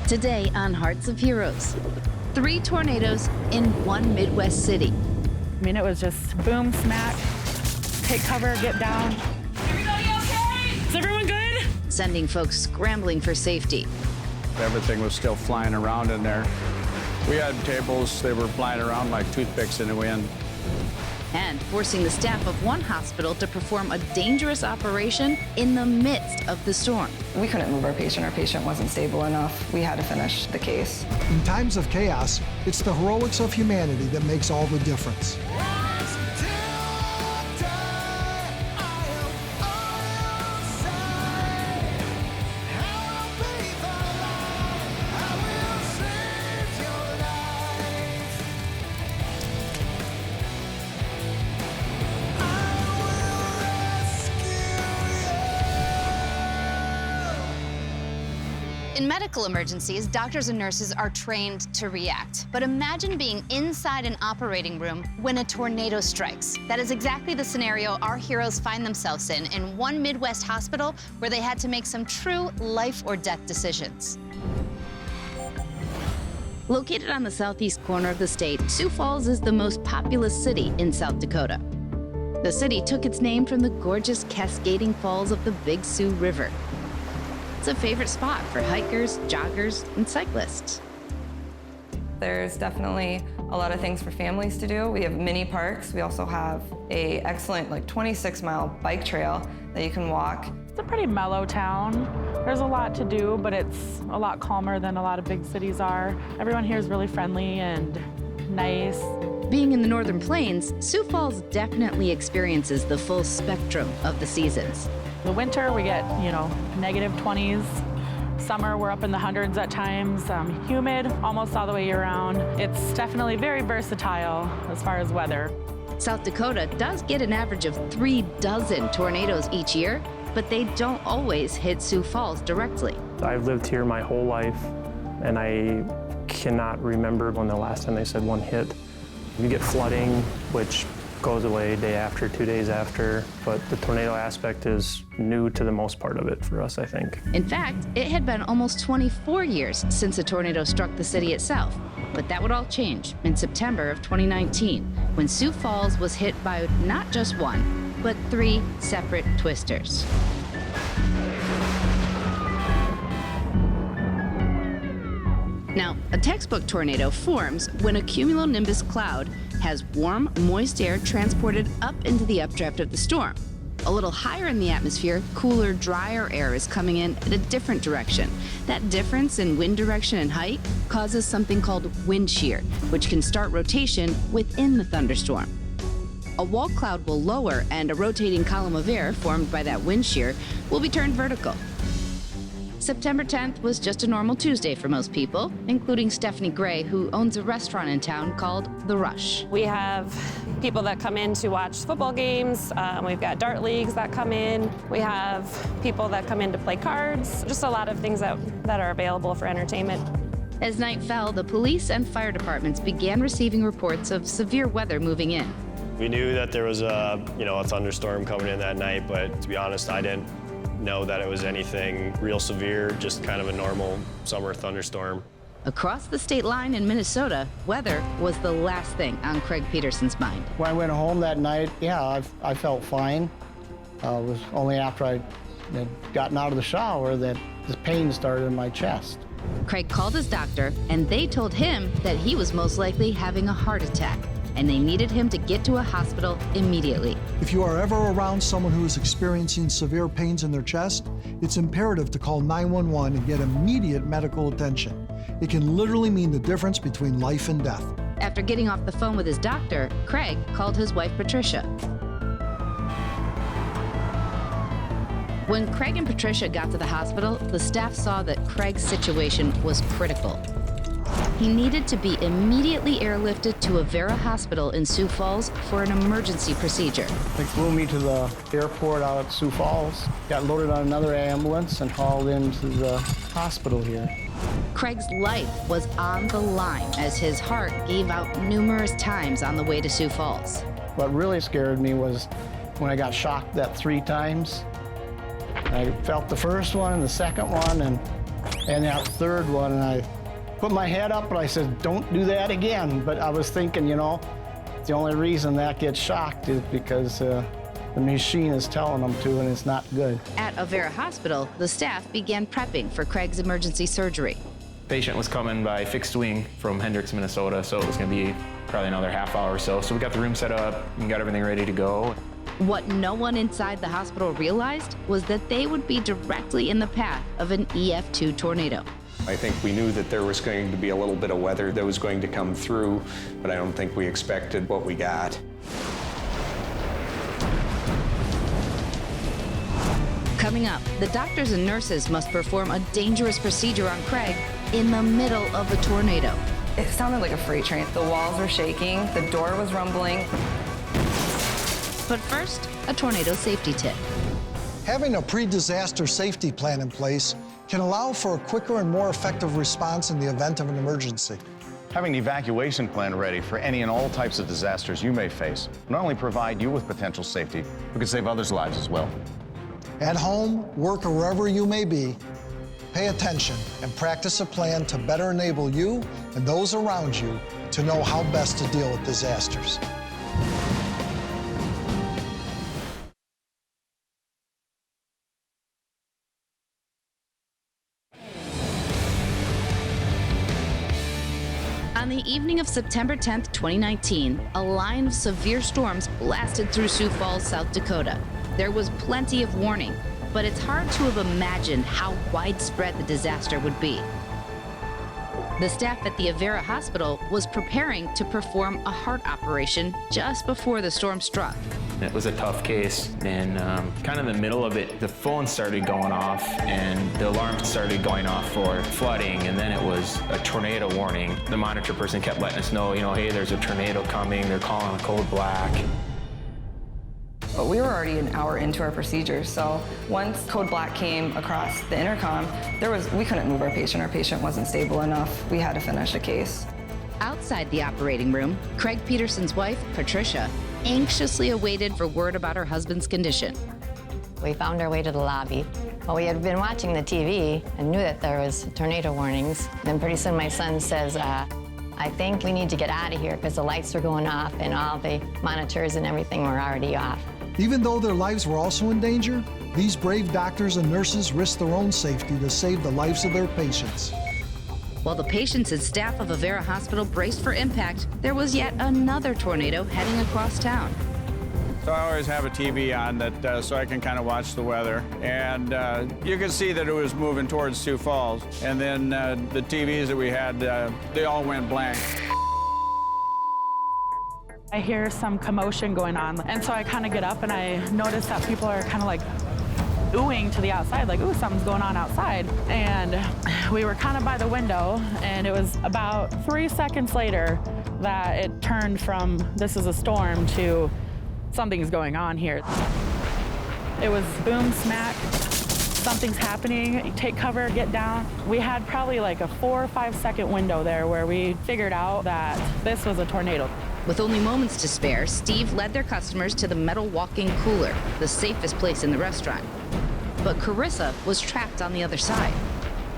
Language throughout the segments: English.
Today on Hearts of Heroes, 3 tornadoes in one Midwest city. I mean, it was just boom, smack, take cover, get down. Everybody okay? Is everyone good? Sending folks scrambling for safety. Everything was still flying around in there. We had tables, they were flying around like toothpicks in the wind. And forcing the staff of one hospital to perform a dangerous operation in the midst of the storm. We couldn't move our patient. Our patient wasn't stable enough. We had to finish the case. In times of chaos, it's the heroics of humanity that makes all the difference. In medical emergencies, doctors and nurses are trained to react. But imagine being inside an operating room when a tornado strikes. That is exactly the scenario our heroes find themselves in one Midwest hospital where they had to make some true life or death decisions. Located on the southeast corner of the state, Sioux Falls is the most populous city in South Dakota. The city took its name from the gorgeous cascading falls of the Big Sioux River. It's a favorite spot for hikers, joggers, and cyclists. There's definitely a lot of things for families to do. We have mini parks. We also have a excellent 26-mile bike trail that you can walk. It's a pretty mellow town. There's a lot to do, but it's a lot calmer than a lot of big cities are. Everyone here is really friendly and nice. Being in the Northern Plains, Sioux Falls definitely experiences the full spectrum of the seasons. The winter, we get, negative 20s. Summer, we're up in the hundreds at times. Humid, almost all the way year-round. It's definitely very versatile as far as weather. South Dakota does get an average of 36 tornadoes each year, but they don't always hit Sioux Falls directly. I've lived here my whole life, and I cannot remember when the last time they said one hit. You get flooding, which goes away day after, 2 days after, but the tornado aspect is new to the most part of it for us, I think. In fact, it had been almost 24 years since a tornado struck the city itself, but that would all change in September of 2019, when Sioux Falls was hit by not just one, but 3 separate twisters. Now, a textbook tornado forms when a cumulonimbus cloud has warm, moist air transported up into the updraft of the storm. A little higher in the atmosphere, cooler, drier air is coming in at a different direction. That difference in wind direction and height causes something called wind shear, which can start rotation within the thunderstorm. A wall cloud will lower, and a rotating column of air formed by that wind shear will be turned vertical. September 10th was just a normal Tuesday for most people, including Stephanie Gray, who owns a restaurant in town called The Rush. We have people that come in to watch football games. We've got dart leagues that come in. We have people that come in to play cards. Just a lot of things that are available for entertainment. As night fell, the police and fire departments began receiving reports of severe weather moving in. We knew that there was a thunderstorm coming in that night, but to be honest, I didn't know that it was anything real severe, just kind of a normal summer thunderstorm. Across the state line in Minnesota, weather was the last thing on Craig Peterson's mind. When I went home that night, I felt fine. It was only after I had gotten out of the shower that the pain started in my chest. Craig called his doctor, and they told him that he was most likely having a heart attack, and they needed him to get to a hospital immediately. If you are ever around someone who is experiencing severe pains in their chest, it's imperative to call 911 and get immediate medical attention. It can literally mean the difference between life and death. After getting off the phone with his doctor, Craig called his wife, Patricia. When Craig and Patricia got to the hospital, the staff saw that Craig's situation was critical. He needed to be immediately airlifted to Avera Hospital in Sioux Falls for an emergency procedure. They flew me to the airport out at Sioux Falls, got loaded on another ambulance and hauled into the hospital here. Craig's life was on the line as his heart gave out numerous times on the way to Sioux Falls. What really scared me was when I got shocked that 3 times. I felt the first one and the second one, and And that third one, I put my head up and I said, don't do that again. But I was thinking, you know, the only reason that gets shocked is because the machine is telling them to, and it's not good. At Avera Hospital, the staff began prepping for Craig's emergency surgery. Patient was coming by fixed wing from Hendricks, Minnesota, so it was going to be probably another half hour or so. So we got the room set up and got everything ready to go. What no one inside the hospital realized was that they would be directly in the path of an EF2 tornado. I think we knew that there was going to be a little bit of weather that was going to come through, but I don't think we expected what we got. Coming up, the doctors and nurses must perform a dangerous procedure on Craig in the middle of a tornado. It sounded like a freight train. The walls were shaking, the door was rumbling. But first, a tornado safety tip. Having a pre-disaster safety plan in place can allow for a quicker and more effective response in the event of an emergency. Having an evacuation plan ready for any and all types of disasters you may face will not only provide you with potential safety, but can save others' lives as well. At home, work, or wherever you may be, pay attention and practice a plan to better enable you and those around you to know how best to deal with disasters. On the evening of September 10th, 2019, a line of severe storms blasted through Sioux Falls, South Dakota. There was plenty of warning, but it's hard to have imagined how widespread the disaster would be. The staff at the Avera Hospital was preparing to perform a heart operation just before the storm struck. It was a tough case, and kind of in the middle of it, the phone started going off, and the alarm started going off for flooding, and then it was a tornado warning. The monitor person kept letting us know, hey, there's a tornado coming, they're calling a code black. But we were already an hour into our procedure, so once code black came across the intercom, we couldn't move our patient wasn't stable enough. We had to finish the case. Outside the operating room, Craig Peterson's wife, Patricia, anxiously awaited for word about her husband's condition. We found our way to the lobby. Well, we had been watching the TV and knew that there was tornado warnings. Then pretty soon my son says, I think we need to get out of here because the lights are going off and all the monitors and everything were already off. Even though their lives were also in danger, these brave doctors and nurses risked their own safety to save the lives of their patients. While the patients and staff of Avera Hospital braced for impact, there was yet another tornado heading across town. So I always have a TV on that so I can kind of watch the weather. And you could see that it was moving towards Sioux Falls. And then the TVs that we had, they all went blank. I hear some commotion going on, and so I kind of get up and I notice that people are kind of like oohing to the outside, like, ooh, something's going on outside. And we were kind of by the window, and it was about 3 seconds later that it turned from this is a storm to something's going on here. It was boom, smack, something's happening, take cover, get down. We had probably like a 4 or 5 second window there where we figured out that this was a tornado. With only moments to spare, Steve led their customers to the metal walk-in cooler, the safest place in the restaurant. But Carissa was trapped on the other side.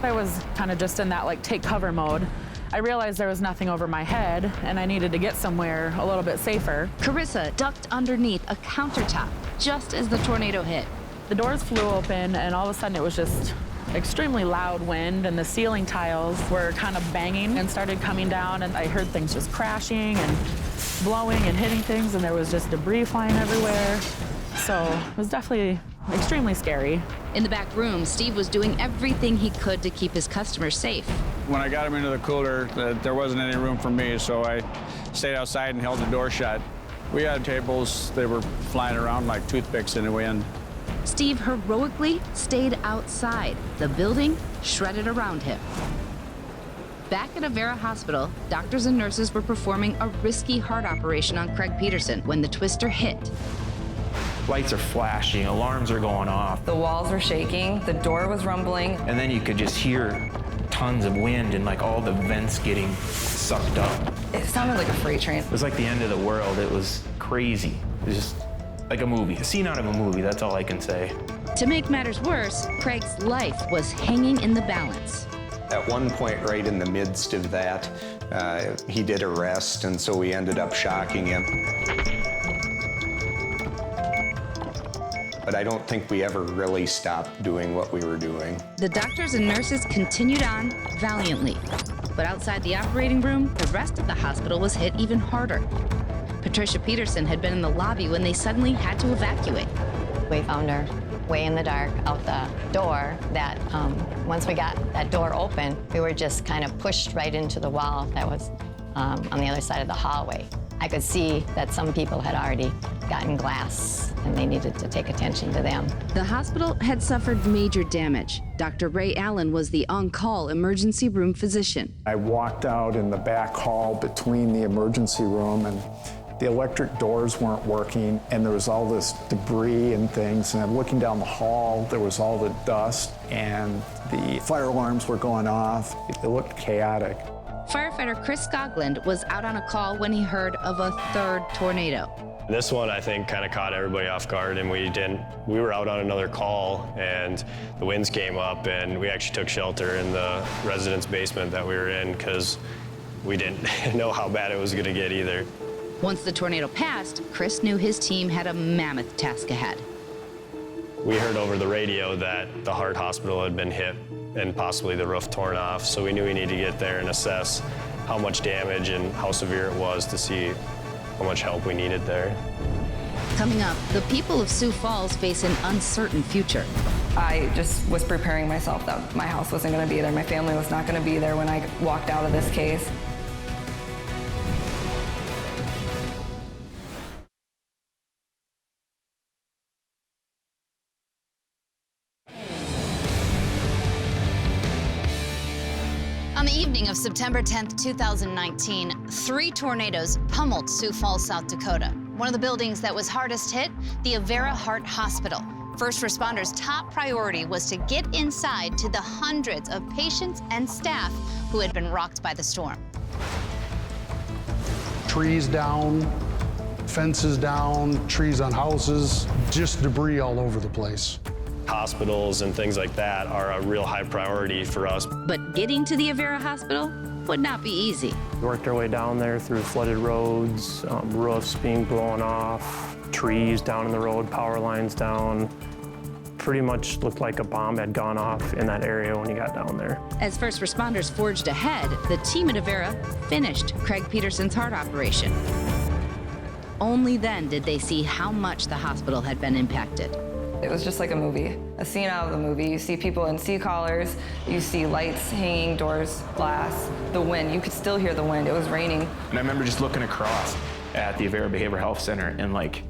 I was kind of just in that like take cover mode. I realized there was nothing over my head and I needed to get somewhere a little bit safer. Carissa ducked underneath a countertop just as the tornado hit. The doors flew open and all of a sudden it was just extremely loud wind and the ceiling tiles were kind of banging and started coming down, and I heard things just crashing and blowing and hitting things, and there was just debris flying everywhere. So it was definitely extremely scary. In the back room, Steve was doing everything he could to keep his customers safe. When I got him into the cooler, there wasn't any room for me, so I stayed outside and held the door shut. We had tables, they were flying around like toothpicks in the wind. Steve heroically stayed outside, the building shredded around him. Back at Avera Hospital, doctors and nurses were performing a risky heart operation on Craig Peterson when the twister hit. Lights are flashing, alarms are going off. The walls were shaking, the door was rumbling. And then you could just hear tons of wind and like all the vents getting sucked up. It sounded like a freight train. It was like the end of the world. It was crazy. It was just like a movie, a scene out of a movie, that's all I can say. To make matters worse, Craig's life was hanging in the balance. At one point, right in the midst of that, he did arrest, and so we ended up shocking him. But I don't think we ever really stopped doing what we were doing. The doctors and nurses continued on valiantly. But outside the operating room, the rest of the hospital was hit even harder. Patricia Peterson had been in the lobby when they suddenly had to evacuate. We found her way in the dark out the door that once we got that door open, we were just kind of pushed right into the wall that was on the other side of the hallway. I could see that some people had already gotten glass and they needed to take attention to them. The hospital had suffered major damage. Dr. Ray Allen was the on-call emergency room physician. I walked out in the back hall between the emergency room, and the electric doors weren't working, and there was all this debris and things, and I'm looking down the hall, there was all the dust, and the fire alarms were going off. It looked chaotic. Firefighter Chris Skoglund was out on a call when he heard of a third tornado. This one, I think, kind of caught everybody off guard, and we were out on another call, and the winds came up, and we actually took shelter in the residence basement that we were in because we didn't know how bad it was going to get either. Once the tornado passed, Chris knew his team had a mammoth task ahead. We heard over the radio that the heart hospital had been hit and possibly the roof torn off, so we knew we needed to get there and assess how much damage and how severe it was to see how much help we needed there. Coming up, the people of Sioux Falls face an uncertain future. I just was preparing myself that my house wasn't going to be there. My family was not going to be there when I walked out of this case. On the evening of September 10th, 2019, 3 tornadoes pummeled Sioux Falls, South Dakota. One of the buildings that was hardest hit, the Avera Hospital. First responders' top priority was to get inside to the hundreds of patients and staff who had been rocked by the storm. Trees down, fences down, trees on houses, just debris all over the place. Hospitals and things like that are a real high priority for us. But getting to the Avera Hospital would not be easy. We worked our way down there through flooded roads, roofs being blown off, trees down in the road, power lines down. Pretty much looked like a bomb had gone off in that area when you got down there. As first responders forged ahead, the team at Avera finished Craig Peterson's heart operation. Only then did they see how much the hospital had been impacted. It was just like a movie, a scene out of the movie. You see people in C-collars, you see lights hanging, doors, glass, the wind. You could still hear the wind. It was raining. And I remember just looking across at the Avera Behavioral Health Center, and like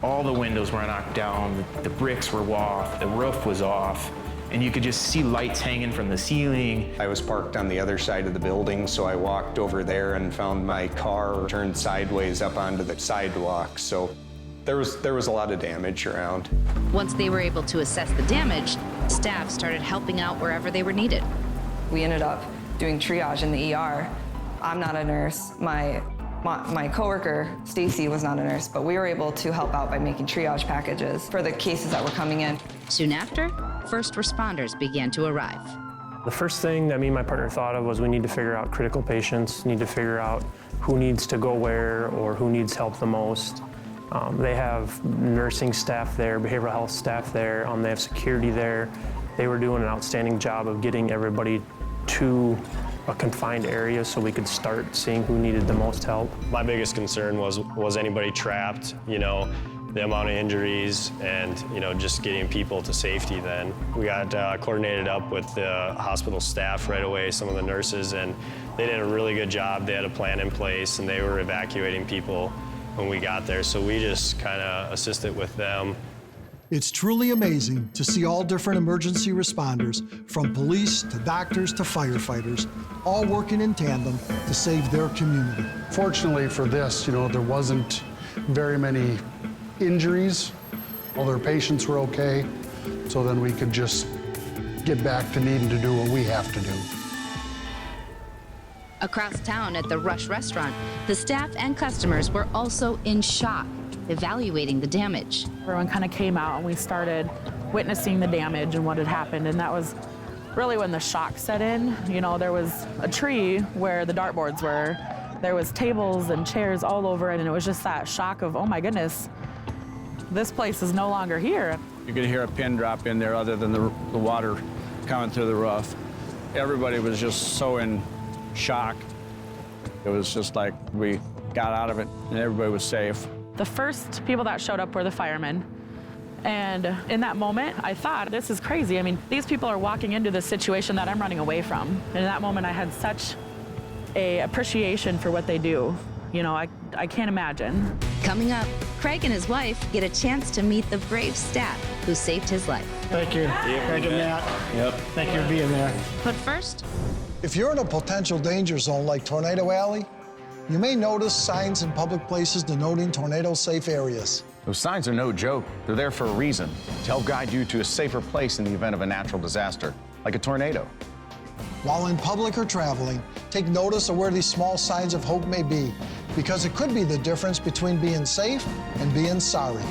all the windows were knocked down, the bricks were off, the roof was off, and you could just see lights hanging from the ceiling. I was parked on the other side of the building, so I walked over there and found my car turned sideways up onto the sidewalk. So there was a lot of damage around. Once they were able to assess the damage, staff started helping out wherever they were needed. We ended up doing triage in the ER. I'm not a nurse. My coworker, Stacy, was not a nurse, but we were able to help out by making triage packages for the cases that were coming in. Soon after, first responders began to arrive. The first thing that me and my partner thought of was we need to figure out critical patients, need to figure out who needs to go where or who needs help the most. They have nursing staff there, behavioral health staff there, they have security there. They were doing an outstanding job of getting everybody to a confined area so we could start seeing who needed the most help. My biggest concern was anybody trapped, you know, the amount of injuries and, you know, just getting people to safety then. We got coordinated up with the hospital staff right away, some of the nurses, and they did a really good job. They had a plan in place and they were evacuating people when we got there, so we just kind of assisted with them. It's truly amazing to see all different emergency responders, from police to doctors to firefighters, all working in tandem to save their community. Fortunately for this, you know, there wasn't very many injuries. All their patients were okay, so then we could just get back to needing to do what we have to do. Across town at the Rush restaurant, the staff and customers were also in shock. evaluating the damage. Everyone kind of came out and we started witnessing the damage and what had happened, and that was really when the shock set in. You know, there was a tree where the dartboards were. There was tables and chairs all over it, and it was just that shock of, oh my goodness, this place is no longer here. You could hear a pin drop in there other than the water coming through the roof. Everybody was just so in shock. It was just like we got out of it and everybody was safe. The first people that showed up were the firemen. And in that moment, I thought, this is crazy. I mean, these people are walking into this situation that I'm running away from. And in that moment, I had such an appreciation for what they do. You know, I can't imagine. Coming up, Craig and his wife get a chance to meet the brave staff who saved his life. Thank you. Thank you, Matt. Yep. Thank you for being there. But first, if you're in a potential danger zone like Tornado Alley, you may notice signs in public places denoting tornado-safe areas. Those signs are no joke. They're there for a reason, to help guide you to a safer place in the event of a natural disaster, like a tornado. While in public or traveling, take notice of where these small signs of hope may be, because it could be the difference between being safe and being sorry.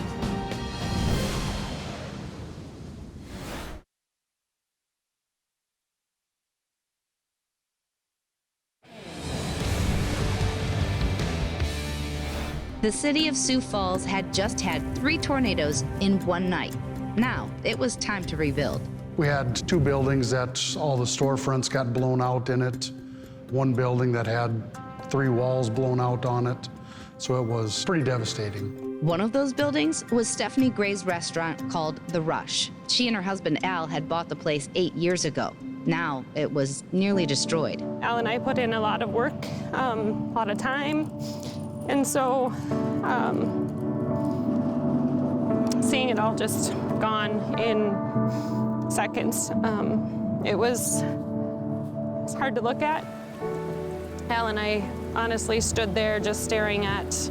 the city of Sioux Falls had just had 3 tornadoes in one night. Now it was time to rebuild. We had 2 buildings that all the storefronts got blown out in it. One building that had 3 walls blown out on it. So it was pretty devastating. One of those buildings was Stephanie Gray's restaurant called The Rush. She and her husband Al had bought the place 8 years ago. Now it was nearly destroyed. Al and I put in a lot of work, a lot of time. And so seeing it all just gone in seconds, it was hard to look at. Al and I honestly stood there just staring at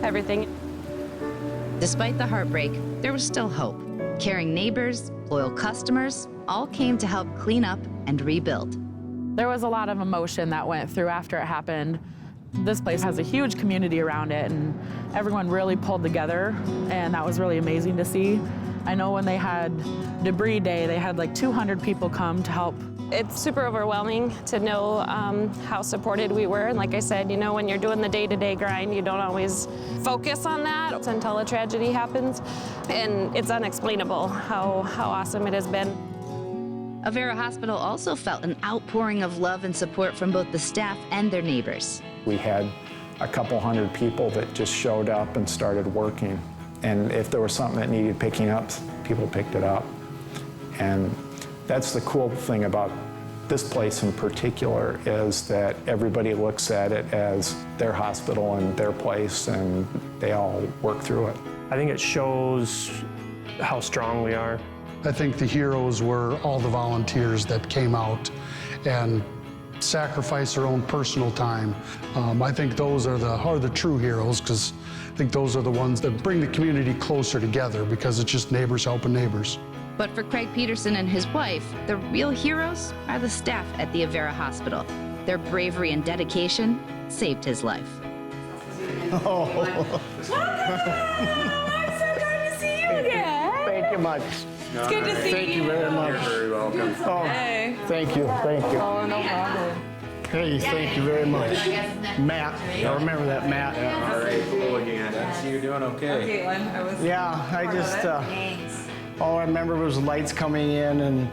everything. Despite the heartbreak, there was still hope. Caring neighbors, loyal customers, all came to help clean up and rebuild. There was a lot of emotion that went through after it happened. This place has a huge community around it, and everyone really pulled together, and that was really amazing to see. I know when they had debris day, they had like 200 people come to help. It's super overwhelming to know how supported we were. And like I said, you know, when you're doing the day-to-day grind, you don't always focus on that until a tragedy happens. And it's unexplainable how awesome it has been. Avera Hospital also felt an outpouring of love and support from both the staff and their neighbors. We had a couple hundred people that just showed up and started working. And if there was something that needed picking up, people picked it up. And that's the cool thing about this place in particular, is that everybody looks at it as their hospital and their place, and they all work through it. I think it shows how strong we are. I think the heroes were all the volunteers that came out and sacrificed their own personal time. I think those are the true heroes, because I think those are the ones that bring the community closer together, because it's just neighbors helping neighbors. But for Craig Peterson and his wife, the real heroes are the staff at the Avera Hospital. Their bravery and dedication saved his life. Oh. I'm so glad to see you again. Thank you much. It's good to see you. Thank you very much. You're very welcome. Oh, Hey. thank you, thank you. Oh, no problem. Hey, thank you very much. Matt, I remember that, Matt. All right, cool again. I see you're doing okay. Caitlin, I was. Yeah, I just, all I remember was lights coming in, and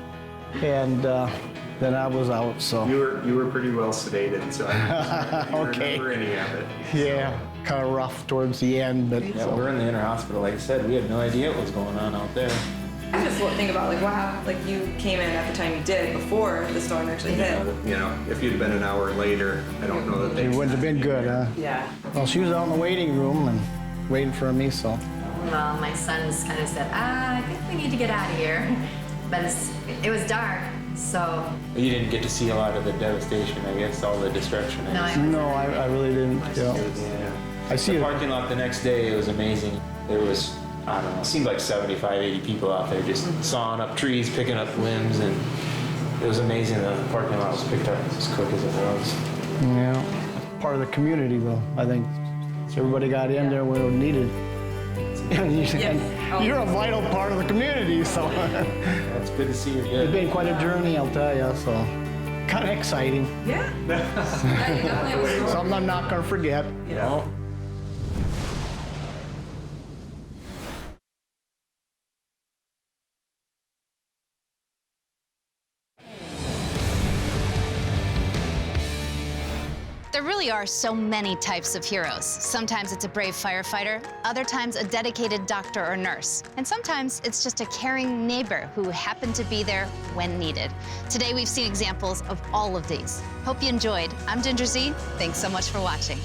then I was out, so. You were pretty well sedated, so I don't Okay. remember any of it. Yeah, kind of rough towards the end, but. Yeah, we're in the inner hospital. Like I said, we had no idea what was going on out there. I just think about like what happened. Like you came in at the time you did before the storm actually hit. You know, if you'd been an hour later, I don't know that they. It wouldn't have been good, huh? Yeah. Well, she was out in the waiting room and waiting for me, so. Well, my sons kind of said, I think we need to get out of here. But it was dark, so. You didn't get to see a lot of the devastation, I guess, all the destruction. No, I really didn't. Yeah. I see the it. parking lot the next day, it was amazing. There was, I don't know, it seemed like 75, 80 people out there just sawing up trees, picking up limbs, and it was amazing that the parking lot was picked up as quick as it was. Yeah. Part of the community, though, I think. Everybody got in there when it was needed. And you're a vital part of the community, so. It's good to see you here. It's been quite a journey, I'll tell you, so. Kind of exciting. Yeah. Yeah, you definitely will. Something I'm not gonna forget. Yeah. There really are so many types of heroes. Sometimes it's a brave firefighter, other times a dedicated doctor or nurse, and sometimes it's just a caring neighbor who happened to be there when needed. Today we've seen examples of all of these. Hope you enjoyed. I'm Ginger Zee. Thanks so much for watching.